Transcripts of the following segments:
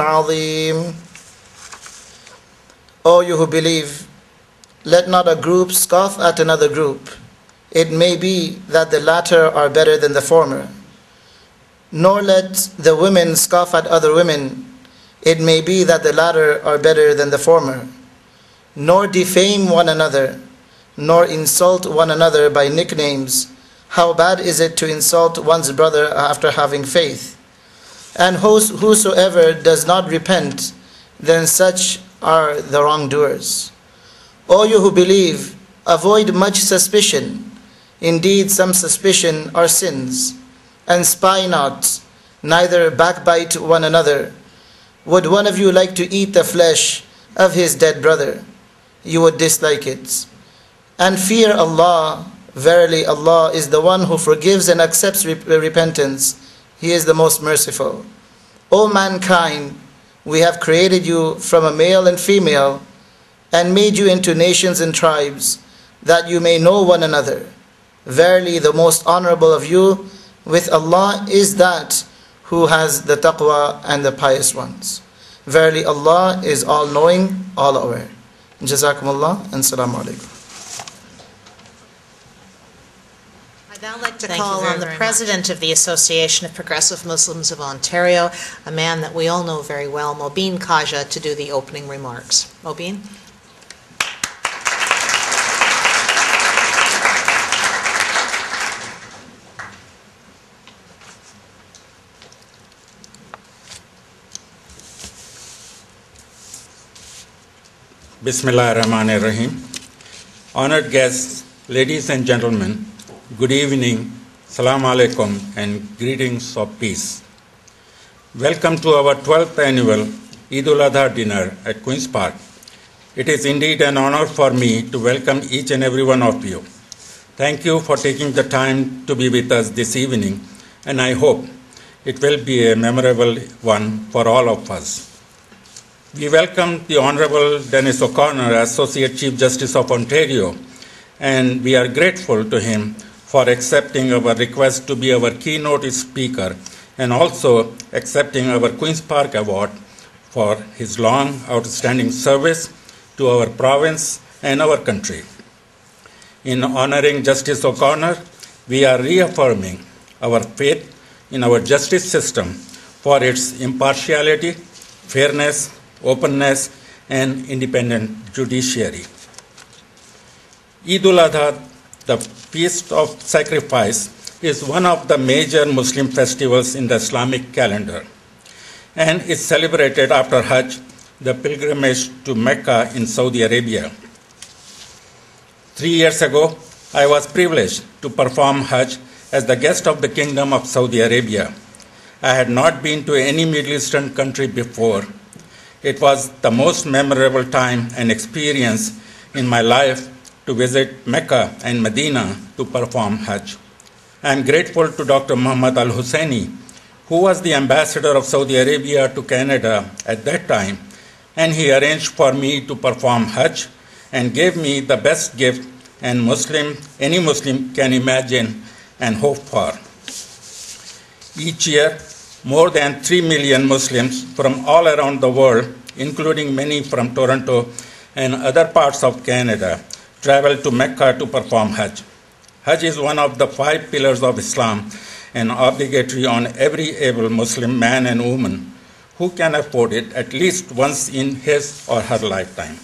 عظيم. O you who believe, let not a group scoff at another group. It may be that the latter are better than the former. Nor let the women scoff at other women. It may be that the latter are better than the former. Nor defame one another, nor insult one another by nicknames. How bad is it to insult one's brother after having faith? And whosoever does not repent, then such are the wrongdoers. O you who believe, avoid much suspicion. Indeed, some suspicion are sins. And spy not, neither backbite one another. Would one of you like to eat the flesh of his dead brother? You would dislike it. And fear Allah. Verily, Allah is the one who forgives and accepts repentance. He is the most merciful. O mankind, we have created you from a male and female, and made you into nations and tribes, that you may know one another. Verily, the most honorable of you with Allah is that who has the taqwa and the pious ones. Verily, Allah is all-knowing, all-aware. Jazakumullah and Assalamu alaikum. I'd now like to call on the President of the Association of Progressive Muslims of Ontario, a man that we all know very well, Mobeen Khaja, to do the opening remarks. Mobeen? Bismillah ar-Rahman ar-Rahim. Honored guests, ladies and gentlemen, good evening, Assalamu alaikum, and greetings of peace. Welcome to our 12th annual Eid al-Adha dinner at Queen's Park. It is indeed an honor for me to welcome each and every one of you. Thank you for taking the time to be with us this evening, and I hope it will be a memorable one for all of us. We welcome the Honorable Dennis O'Connor, Associate Chief Justice of Ontario, and we are grateful to him for accepting our request to be our keynote speaker and also accepting our Queen's Park Award for his long, outstanding service to our province and our country. In honoring Justice O'Connor, we are reaffirming our faith in our justice system for its impartiality, fairness, openness, and independent judiciary. Eid al-Adha, the Feast of Sacrifice, is one of the major Muslim festivals in the Islamic calendar and is celebrated after Hajj, the pilgrimage to Mecca in Saudi Arabia. 3 years ago, I was privileged to perform Hajj as the guest of the Kingdom of Saudi Arabia. I had not been to any Middle Eastern country before. It was the most memorable time and experience in my life to visit Mecca and Medina to perform Hajj. I am grateful to Dr. Muhammad Al-Husseini, who was the ambassador of Saudi Arabia to Canada at that time, and he arranged for me to perform Hajj and gave me the best gift any Muslim can imagine and hope for. Each year, more than 3 million Muslims from all around the world, including many from Toronto and other parts of Canada, travel to Mecca to perform Hajj. Hajj is one of the 5 pillars of Islam and obligatory on every able Muslim man and woman who can afford it at least once in his or her lifetime.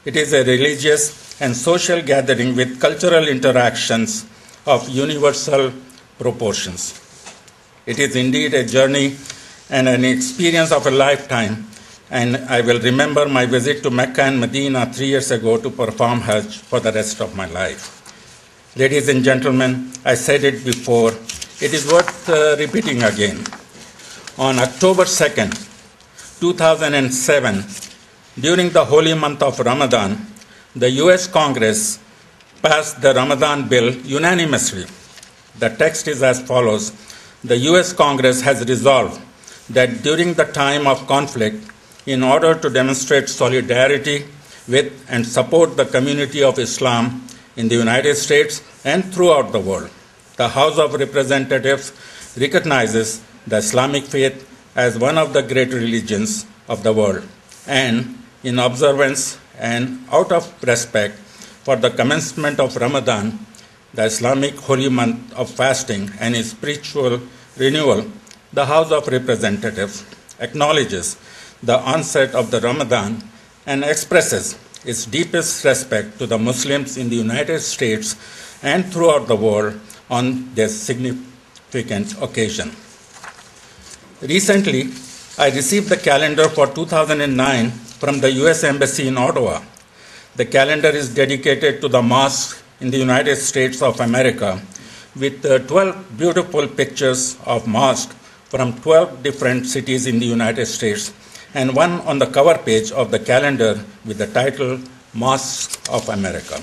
It is a religious and social gathering with cultural interactions of universal proportions. It is indeed a journey and an experience of a lifetime, and I will remember my visit to Mecca and Medina 3 years ago to perform Hajj for the rest of my life. Ladies and gentlemen, I said it before, it is worth repeating again. On October 2nd, 2007, during the holy month of Ramadan, the US Congress passed the Ramadan bill unanimously. The text is as follows. The US Congress has resolved that during the time of conflict, in order to demonstrate solidarity with and support the community of Islam in the United States and throughout the world, the House of Representatives recognizes the Islamic faith as one of the great religions of the world, and in observance and out of respect for the commencement of Ramadan, the Islamic holy month of fasting and its spiritual renewal, the House of Representatives acknowledges the onset of the Ramadan and expresses its deepest respect to the Muslims in the United States and throughout the world on this significant occasion. Recently, I received the calendar for 2009 from the U.S. Embassy in Ottawa. The calendar is dedicated to the mosques in the United States of America with 12 beautiful pictures of mosques from 12 different cities in the United States, and one on the cover page of the calendar with the title Mosques of America.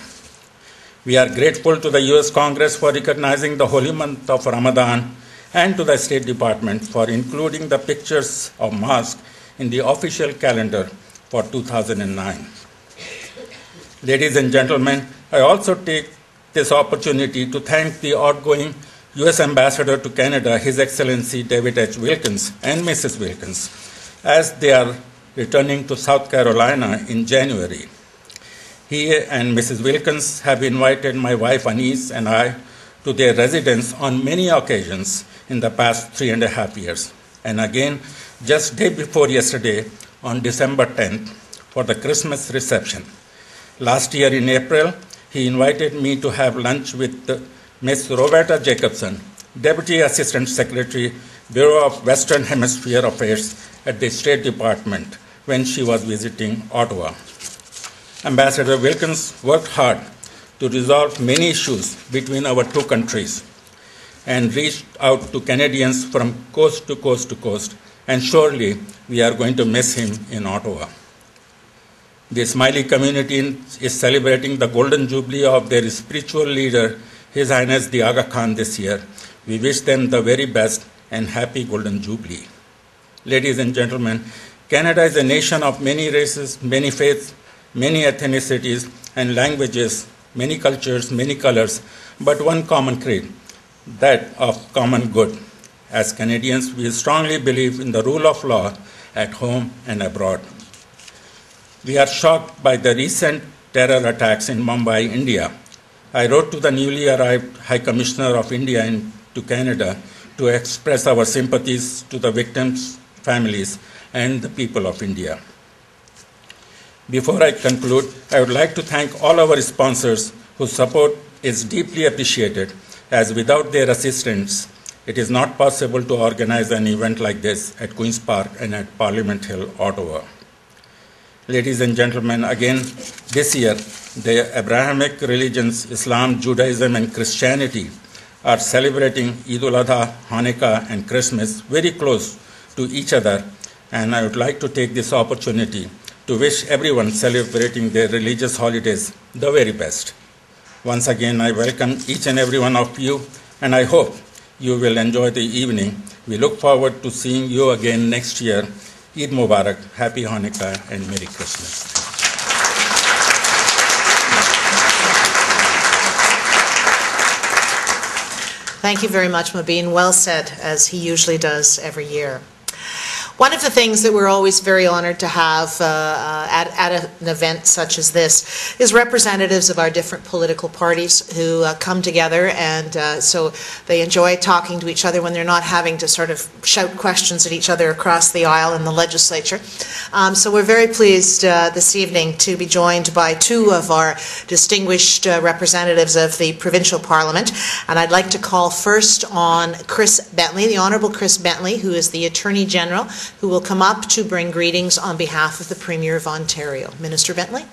We are grateful to the U.S. Congress for recognizing the holy month of Ramadan and to the State Department for including the pictures of mosques in the official calendar for 2009. Ladies and gentlemen, I also take this opportunity to thank the outgoing U.S. Ambassador to Canada, His Excellency David H. Wilkins and Mrs. Wilkins, as they are returning to South Carolina in January. He and Mrs. Wilkins have invited my wife Anise and I to their residence on many occasions in the past 3.5 years, and again just day before yesterday on December 10th for the Christmas reception. Last year in April, he invited me to have lunch with Ms. Roberta Jacobson, Deputy Assistant Secretary, Bureau of Western Hemisphere Affairs at the State Department when she was visiting Ottawa. Ambassador Wilkins worked hard to resolve many issues between our two countries and reached out to Canadians from coast to coast to coast, and surely we are going to miss him in Ottawa. The Ismaili community is celebrating the Golden Jubilee of their spiritual leader, His Highness the Aga Khan, this year. We wish them the very best and happy Golden Jubilee. Ladies and gentlemen, Canada is a nation of many races, many faiths, many ethnicities and languages, many cultures, many colors, but one common creed, that of common good. As Canadians, we strongly believe in the rule of law at home and abroad. We are shocked by the recent terror attacks in Mumbai, India. I wrote to the newly arrived High Commissioner of India to Canada to express our sympathies to the victims' families and the people of India. Before I conclude, I would like to thank all our sponsors whose support is deeply appreciated, as without their assistance, it is not possible to organize an event like this at Queen's Park and at Parliament Hill, Ottawa. Ladies and gentlemen, again, this year, the Abrahamic religions, Islam, Judaism, and Christianity are celebrating Eid al-Adha, Hanukkah, and Christmas very close to each other, and I would like to take this opportunity to wish everyone celebrating their religious holidays the very best. Once again, I welcome each and every one of you, and I hope you will enjoy the evening. We look forward to seeing you again next year. Eid Mubarak, Happy Hanukkah, and Merry Christmas. Thank you very much, Mobeen. Well said, as he usually does every year. One of the things that we're always very honored to have at an event such as this is representatives of our different political parties who come together, and so they enjoy talking to each other when they're not having to sort of shout questions at each other across the aisle in the legislature. So we're very pleased this evening to be joined by two of our distinguished representatives of the Provincial Parliament, and I'd like to call first on Chris Bentley, the Honourable Chris Bentley, who is the Attorney General, who will come up to bring greetings on behalf of the Premier of Ontario. Minister Bentley.